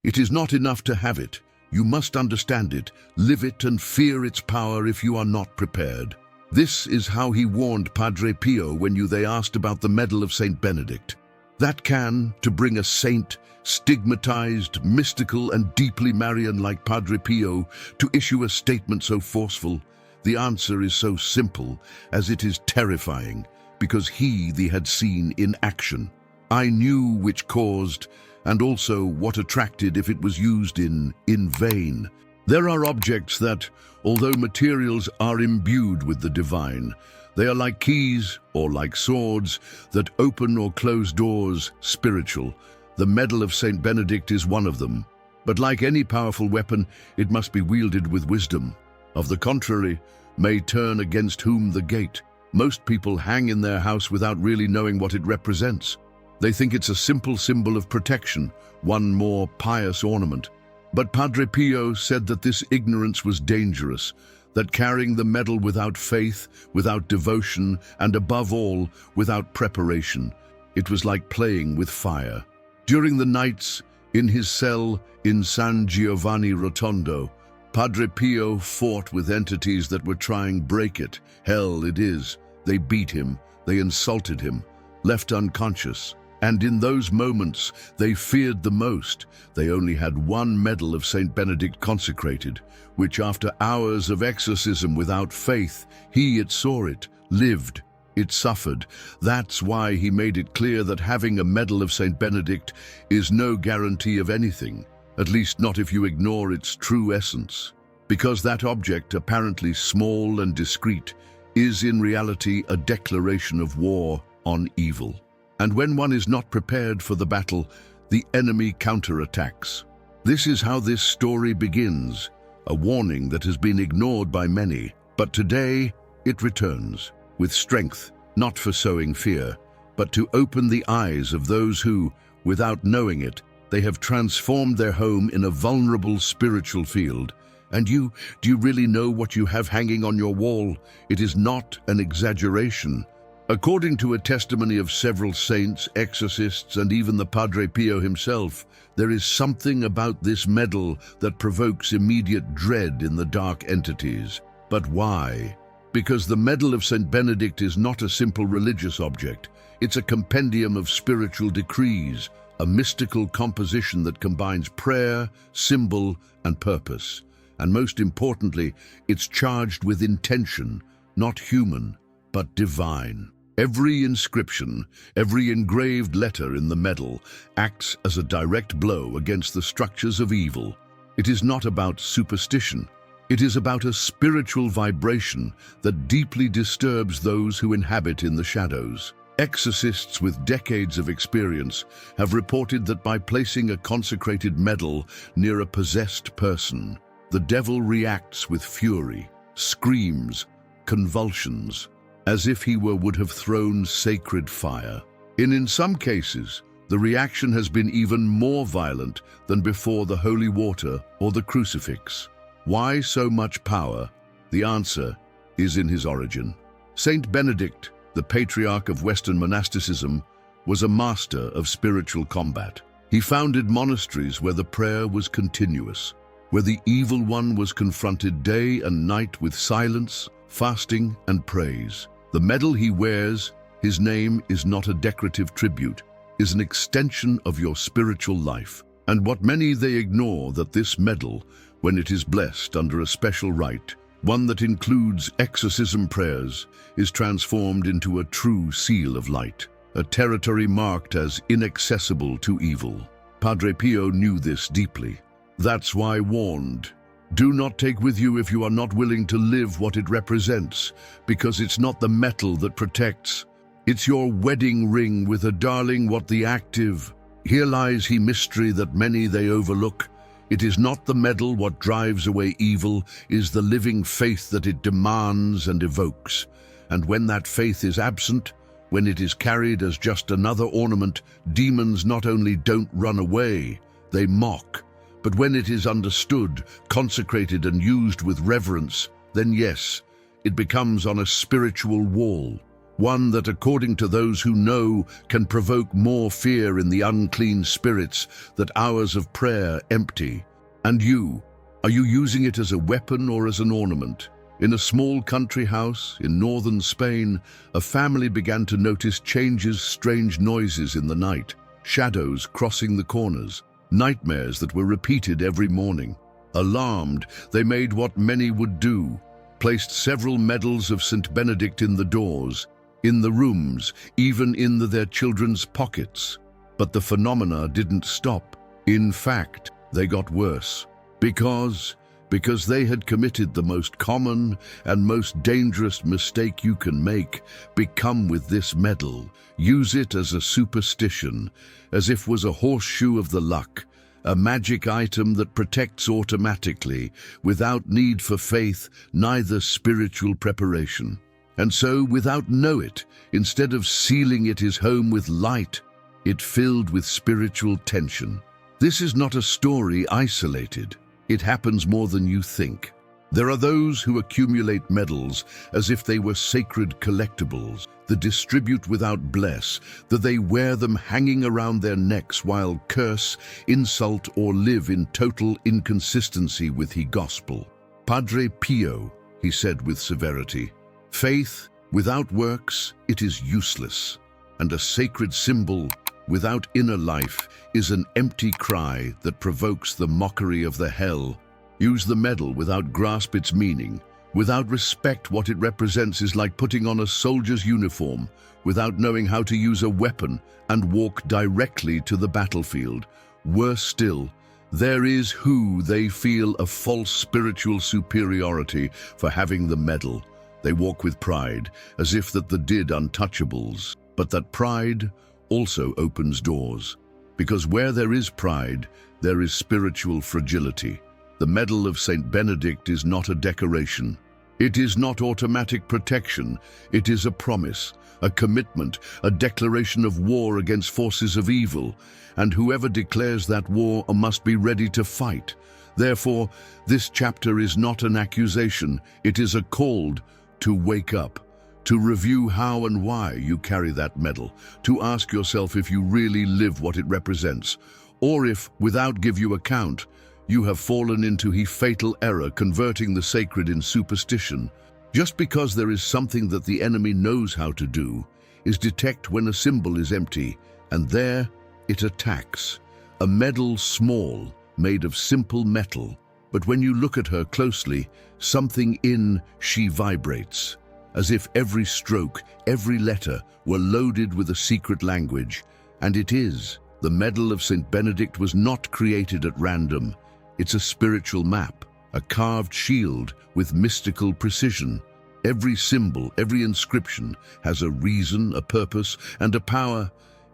It is not enough to have it. You must understand it, live it, and fear its power if you are not prepared. This is how he warned Padre Pio when they asked about the medal of Saint Benedict. That can, to bring a saint, stigmatized, mystical, and deeply Marian like Padre Pio, to issue a statement so forceful. The answer is so simple as it is terrifying, because they had seen in action. I knew which caused, and also what attracted if it was used in vain. There are objects that, although materials are imbued with the divine, they are like keys or like swords that open or close doors, spiritual. The medal of Saint Benedict is one of them. But like any powerful weapon, it must be wielded with wisdom. Of the contrary, may turn against whom the gate. Most people hang in their house without really knowing what it represents. They think it's a simple symbol of protection, one more pious ornament. But Padre Pio said that this ignorance was dangerous, that carrying the medal without faith, without devotion, and above all, without preparation, it was like playing with fire. During the nights, in his cell in San Giovanni Rotondo, Padre Pio fought with entities that were trying to break it. Hell it is. They beat him, they insulted him, left unconscious. And in those moments, they feared the most. They only had one medal of Saint Benedict consecrated, which after hours of exorcism without faith, it saw it, lived, it suffered. That's why he made it clear that having a medal of Saint Benedict is no guarantee of anything, at least not if you ignore its true essence. Because that object, apparently small and discreet, is in reality a declaration of war on evil. And when one is not prepared for the battle, the enemy counterattacks. This is how this story begins, a warning that has been ignored by many. But today, it returns, with strength, not for sowing fear, but to open the eyes of those who, without knowing it, they have transformed their home in a vulnerable spiritual field. And do you really know what you have hanging on your wall? It is not an exaggeration. According to a testimony of several saints, exorcists, and even the Padre Pio himself, there is something about this medal that provokes immediate dread in the dark entities. But why? Because the medal of Saint Benedict is not a simple religious object. It's a compendium of spiritual decrees, a mystical composition that combines prayer, symbol, and purpose. And most importantly, it's charged with intention, not human, but divine. Every inscription, every engraved letter in the medal acts as a direct blow against the structures of evil. It is not about superstition. It is about a spiritual vibration that deeply disturbs those who inhabit in the shadows. Exorcists with decades of experience have reported that by placing a consecrated medal near a possessed person, the devil reacts with fury, screams, convulsions, as if he would have thrown sacred fire. In some cases, the reaction has been even more violent than before the holy water or the crucifix. Why so much power? The answer is in his origin. Saint Benedict, the patriarch of Western monasticism, was a master of spiritual combat. He founded monasteries where the prayer was continuous, where the evil one was confronted day and night with silence, fasting, and praise. The medal he wears, his name is not a decorative tribute, is an extension of your spiritual life. And what many they ignore, that this medal, when it is blessed under a special rite, one that includes exorcism prayers, is transformed into a true seal of light, a territory marked as inaccessible to evil. Padre Pio knew this deeply. That's why warned, do not take with you if you are not willing to live what it represents, because it's not the metal that protects. It's your wedding ring with a darling what the active. Here lies he mystery that many they overlook. It is not the medal what drives away evil, is the living faith that it demands and evokes. And when that faith is absent, when it is carried as just another ornament, demons not only don't run away, they mock. But when it is understood, consecrated and used with reverence, then yes, it becomes on a spiritual wall, one that, according to those who know, can provoke more fear in the unclean spirits that hours of prayer empty. And you, are you using it as a weapon or as an ornament? In a small country house in northern Spain, a family began to notice changes, strange noises in the night, shadows crossing the corners, nightmares that were repeated every morning. Alarmed, they made what many would do, placed several medals of St. Benedict in the doors, in the rooms, even in their children's pockets. But the phenomena didn't stop. In fact, they got worse. Because they had committed the most common and most dangerous mistake you can make: become with this medal. Use it as a superstition, as if was a horseshoe of the luck, a magic item that protects automatically, without need for faith, neither spiritual preparation. And so, without know it, instead of sealing it his home with light, it filled with spiritual tension. This is not a story isolated. It happens more than you think. There are those who accumulate medals as if they were sacred collectibles, that distribute without bless, that they wear them hanging around their necks while curse, insult, or live in total inconsistency with the gospel. Padre Pio, he said with severity, faith without works, it is useless, and a sacred symbol without inner life is an empty cry that provokes the mockery of the hell. Use the medal without grasp its meaning, without respect what it represents, is like putting on a soldier's uniform without knowing how to use a weapon and walk directly to the battlefield. Worse still, there is who they feel a false spiritual superiority for having the medal. They walk with pride, as if that they did untouchables. But that pride also opens doors, because where there is pride, there is spiritual fragility. The medal of St. Benedict is not a decoration. It is not automatic protection. It is a promise, a commitment, a declaration of war against forces of evil, and whoever declares that war must be ready to fight. Therefore, this chapter is not an accusation. It is a call to wake up, to review how and why you carry that medal, to ask yourself if you really live what it represents, or if, without give you account, you have fallen into a fatal error, converting the sacred in superstition. Just because there is something that the enemy knows how to do, is detect when a symbol is empty, and there it attacks. A medal small, made of simple metal, but when you look at her closely, something in she vibrates, as if every stroke, every letter were loaded with a secret language. And it is. The medal of St. Benedict was not created at random. It's a spiritual map, a carved shield with mystical precision. Every symbol, every inscription has a reason, a purpose, and a power.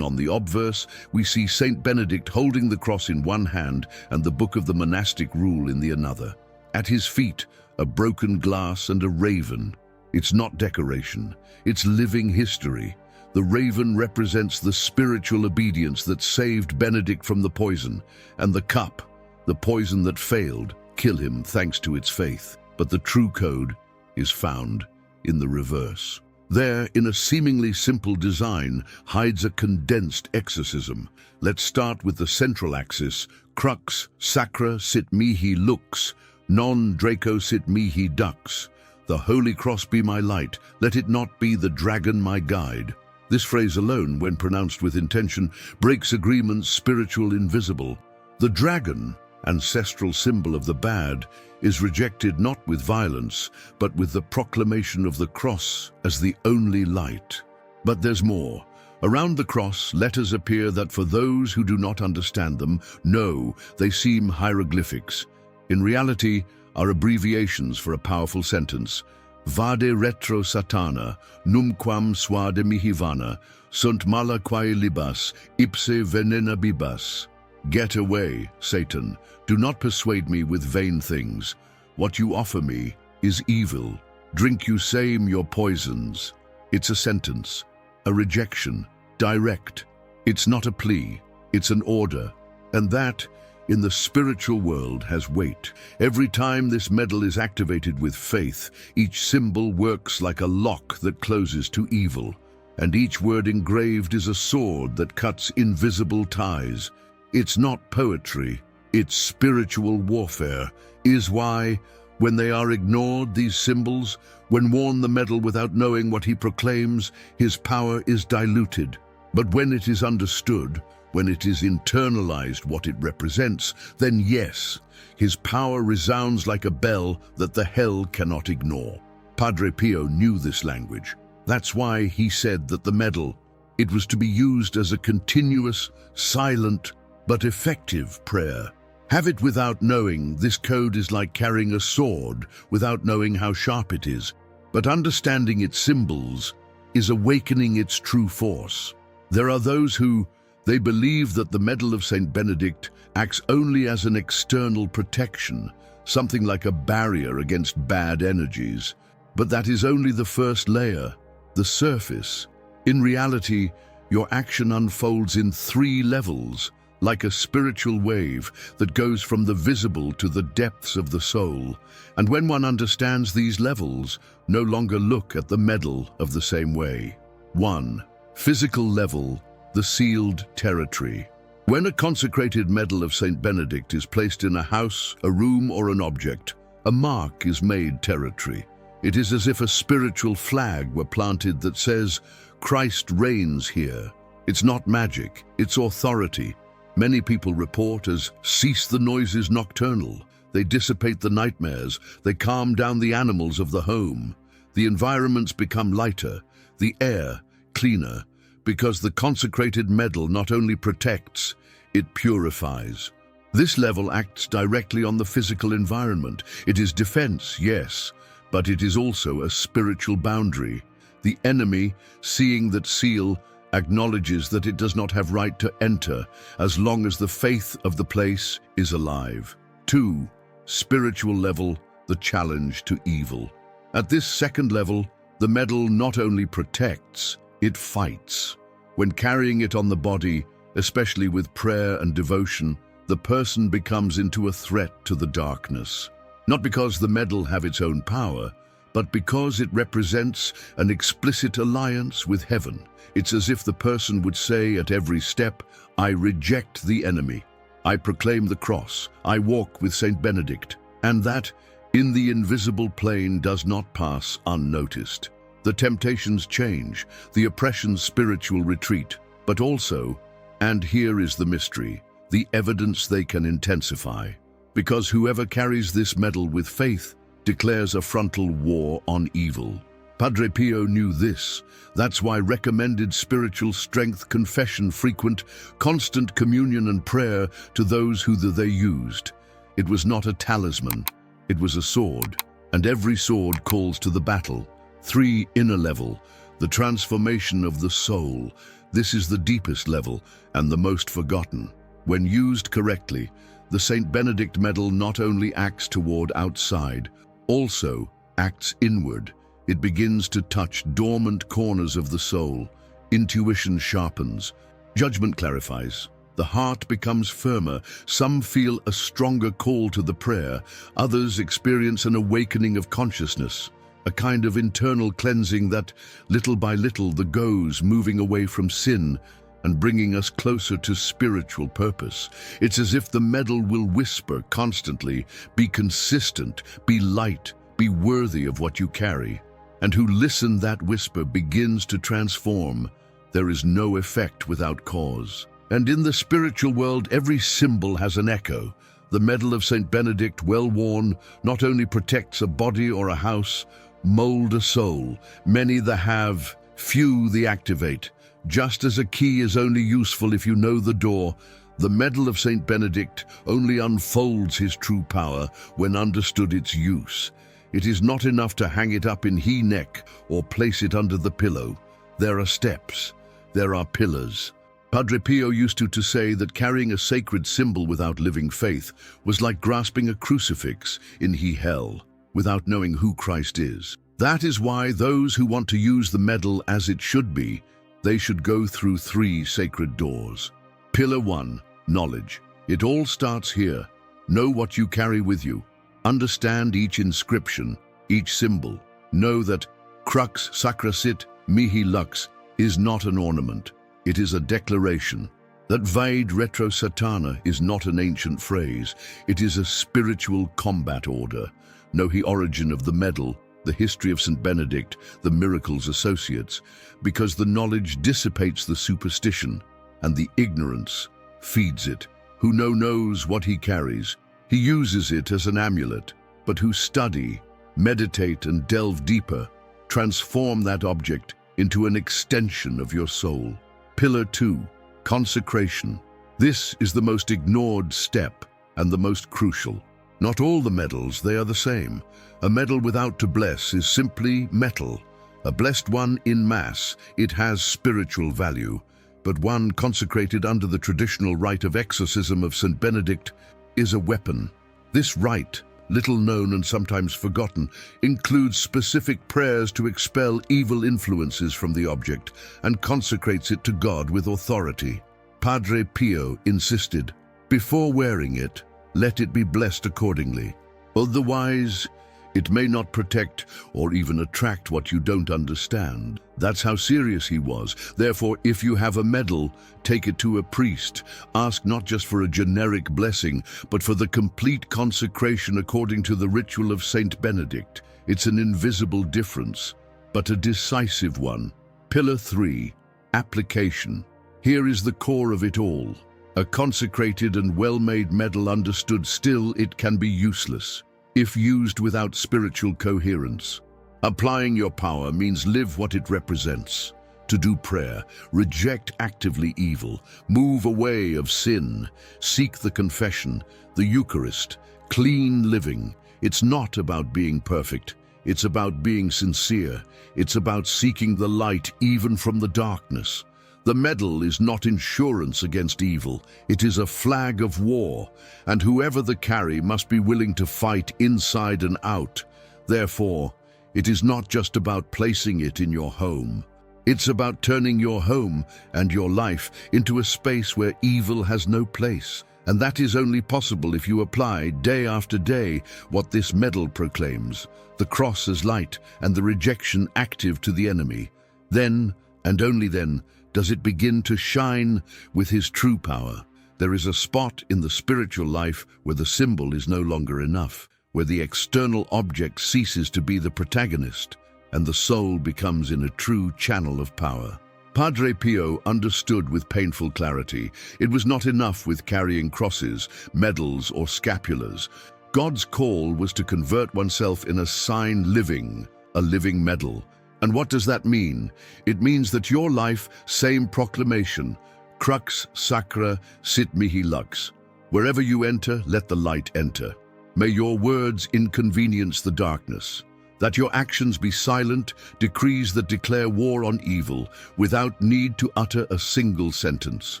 On the obverse, we see St. Benedict holding the cross in one hand and the book of the monastic rule in the another. At his feet, a broken glass and a raven. It's not decoration, it's living history. The raven represents the spiritual obedience that saved Benedict from the poison, and the cup, the poison that failed, kill him thanks to its faith. But the true code is found in the reverse. There, in a seemingly simple design, hides a condensed exorcism. Let's start with the central axis. Crux sacra sit mihi lux, non draco sit mihi dux. The Holy Cross be my light, let it not be the dragon my guide. This phrase alone, when pronounced with intention, breaks agreements spiritual invisible. The dragon, ancestral symbol of the bad, is rejected not with violence, but with the proclamation of the cross as the only light. But there's more. Around the cross, letters appear that for those who do not understand them, no, they seem hieroglyphics. In reality, are abbreviations for a powerful sentence. Vade retro satana, numquam suade mihivana, sunt mala quae libas, ipse venena bibas. Get away, Satan. Do not persuade me with vain things. What you offer me is evil. Drink you same your poisons. It's a sentence, a rejection, direct. It's not a plea, it's an order. And that in the spiritual world has weight. Every time this medal is activated with faith, each symbol works like a lock that closes to evil, and each word engraved is a sword that cuts invisible ties. It's not poetry, it's spiritual warfare, is why, when they are ignored, these symbols, when worn the medal without knowing what he proclaims, his power is diluted. But when it is understood, when it is internalized what it represents, then yes, his power resounds like a bell that the hell cannot ignore. Padre Pio knew this language. That's why he said that the medal, it was to be used as a continuous, silent, but effective prayer. Have it without knowing. This code is like carrying a sword without knowing how sharp it is. But understanding its symbols is awakening its true force. There are those who, they believe that the medal of Saint Benedict acts only as an external protection, something like a barrier against bad energies. But that is only the first layer, the surface. In reality, your action unfolds in 3 levels, like a spiritual wave that goes from the visible to the depths of the soul. And when one understands these levels, no longer look at the medal of the same way. 1. Physical level, the sealed territory. When a consecrated medal of Saint Benedict is placed in a house, a room, or an object, a mark is made territory. It is as if a spiritual flag were planted that says, Christ reigns here. It's not magic, it's authority. Many people report as cease the noises nocturnal. They dissipate the nightmares. They calm down the animals of the home. The environments become lighter, the air cleaner, because the consecrated medal not only protects, it purifies. This level acts directly on the physical environment. It is defense, yes, but it is also a spiritual boundary. The enemy, seeing that seal, acknowledges that it does not have right to enter as long as the faith of the place is alive. 2. Spiritual level, the challenge to evil. At this second level, the medal not only protects, it fights. When carrying it on the body, especially with prayer and devotion, the person becomes into a threat to the darkness. Not because the medal have its own power, but because it represents an explicit alliance with heaven. It's as if the person would say at every step, I reject the enemy. I proclaim the cross. I walk with Saint Benedict. And that, in the invisible plane, does not pass unnoticed. The temptations change, the oppression's spiritual retreat, but also, and here is the mystery, the evidence they can intensify. Because whoever carries this medal with faith declares a frontal war on evil. Padre Pio knew this. That's why recommended spiritual strength, confession, frequent, constant communion and prayer to those who they used. It was not a talisman, it was a sword, and every sword calls to the battle. 3. Inner level, the transformation of the soul. This is the deepest level and the most forgotten. When used correctly, the Saint Benedict medal not only acts toward outside, also acts inward. It begins to touch dormant corners of the soul. Intuition sharpens. Judgment clarifies. The heart becomes firmer. Some feel a stronger call to the prayer. Others experience an awakening of consciousness, a kind of internal cleansing that, little by little, goes moving away from sin and bringing us closer to spiritual purpose. It's as if the medal will whisper constantly, be consistent, be light, be worthy of what you carry. And who listen that whisper begins to transform. There is no effect without cause. And in the spiritual world, every symbol has an echo. The medal of Saint Benedict, well worn, not only protects a body or a house, mold a soul. Many the have, few the activate. Just as a key is only useful if you know the door, the medal of Saint Benedict only unfolds his true power when understood its use. It is not enough to hang it up in he neck or place it under the pillow. There are steps, there are pillars. Padre Pio used to say that carrying a sacred symbol without living faith was like grasping a crucifix in hell, without knowing who Christ is. That is why those who want to use the medal as it should be, they should go through 3 sacred doors. Pillar 1, knowledge. It all starts here. Know what you carry with you. Understand each inscription, each symbol. Know that crux sacra sit mihi lux is not an ornament. It is a declaration. That Vade retro satana is not an ancient phrase. It is a spiritual combat order. Know the origin of the medal, the history of St. Benedict, the miracles associates, because the knowledge dissipates the superstition, and the ignorance feeds it. Who knows what he carries. He uses it as an amulet, but who study, meditate, and delve deeper, transform that object into an extension of your soul. Pillar 2. Consecration. This is the most ignored step and the most crucial. Not all the medals, they are the same. A medal without to bless is simply metal. A blessed one in Mass, it has spiritual value. But one consecrated under the traditional rite of exorcism of St. Benedict is a weapon. This rite, little known and sometimes forgotten, includes specific prayers to expel evil influences from the object and consecrates it to God with authority. Padre Pio insisted, before wearing it, let it be blessed accordingly. Otherwise, it may not protect or even attract what you don't understand. That's how serious he was. Therefore, if you have a medal, take it to a priest. Ask not just for a generic blessing, but for the complete consecration according to the ritual of Saint Benedict. It's an invisible difference, but a decisive one. Pillar 3. Application. Here is the core of it all. A consecrated and well-made medal understood still, it can be useless if used without spiritual coherence. Applying your power means live what it represents. To do prayer, reject actively evil, move away of sin, seek the confession, the Eucharist, clean living. It's not about being perfect. It's about being sincere. It's about seeking the light even from the darkness. The medal is not insurance against evil. It is a flag of war, and whoever the carry must be willing to fight inside and out. Therefore, it is not just about placing it in your home. It's about turning your home and your life into a space where evil has no place. And that is only possible if you apply day after day what this medal proclaims, the cross as light and the rejection active to the enemy. Then, and only then, does it begin to shine with his true power. There is a spot in the spiritual life where the symbol is no longer enough, where the external object ceases to be the protagonist, and the soul becomes in a true channel of power. Padre Pio understood with painful clarity. It was not enough with carrying crosses, medals, or scapulars. God's call was to convert oneself in a sign living, a living medal. And what does that mean? It means that your life, same proclamation, crux sacra sit mihi lux. Wherever you enter, let the light enter. May your words inconvenience the darkness. That your actions be silent, decrees that declare war on evil, without need to utter a single sentence.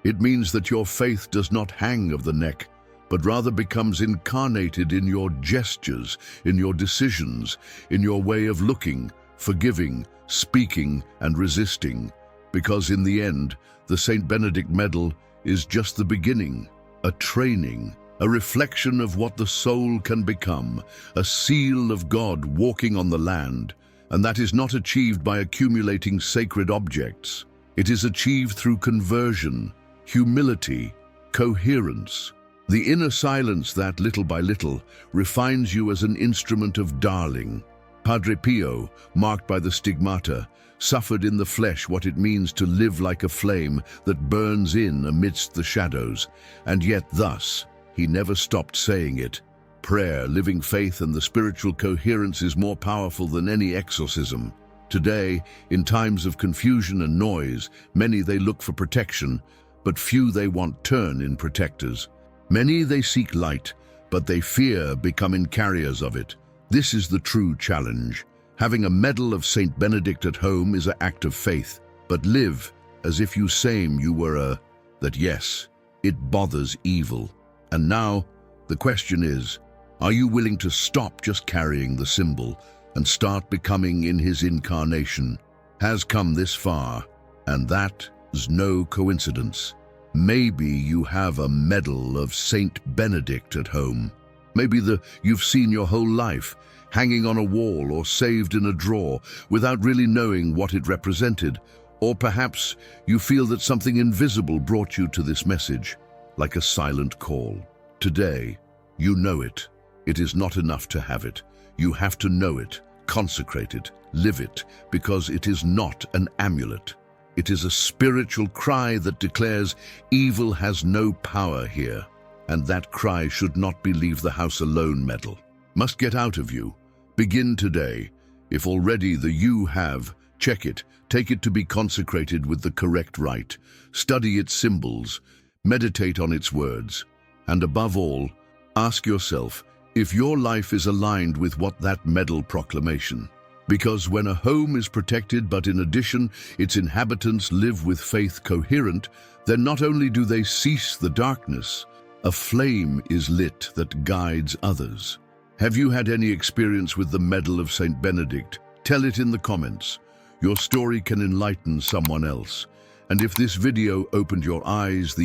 It means that your faith does not hang of the neck, but rather becomes incarnated in your gestures, in your decisions, in your way of looking, forgiving, speaking, and resisting, because in the end, the St. Benedict medal is just the beginning, a training, a reflection of what the soul can become, a seal of God walking on the land, and that is not achieved by accumulating sacred objects. It is achieved through conversion, humility, coherence, the inner silence that, little by little, refines you as an instrument of darling. Padre Pio, marked by the stigmata, suffered in the flesh what it means to live like a flame that burns in amidst the shadows, and yet thus, he never stopped saying it. Prayer, living faith, and the spiritual coherence is more powerful than any exorcism. Today, in times of confusion and noise, many they look for protection, but few they want turn in protectors. Many they seek light, but they fear becoming carriers of it. This is the true challenge. Having a medal of Saint Benedict at home is an act of faith, but live as if you same you were that yes, it bothers evil. And now, the question is, are you willing to stop just carrying the symbol and start becoming in his incarnation? Has come this far, and that is no coincidence. Maybe you have a medal of Saint Benedict at home. Maybe you've seen your whole life, hanging on a wall or saved in a drawer without really knowing what it represented. Or perhaps you feel that something invisible brought you to this message, like a silent call. Today, you know it. It is not enough to have it. You have to know it, consecrate it, live it, because it is not an amulet. It is a spiritual cry that declares evil has no power here. And that cry should not be leave the house alone medal. Must get out of you. Begin today. If already the you have, check it. Take it to be consecrated with the correct rite. Study its symbols. Meditate on its words. And above all, ask yourself if your life is aligned with what that medal proclamation. Because when a home is protected, but in addition, its inhabitants live with faith coherent, then not only do they cease the darkness, a flame is lit that guides others. Have you had any experience with the medal of Saint Benedict? Tell it in the comments. Your story can enlighten someone else. And if this video opened your eyes,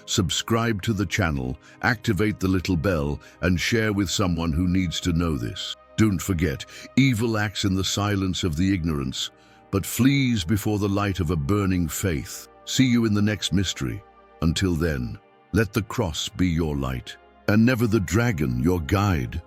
subscribe to the channel, activate the little bell, and share with someone who needs to know this. Don't forget, evil acts in the silence of the ignorance, but flees before the light of a burning faith. See you in the next mystery. Until then, let the cross be your light, and never the dragon your guide.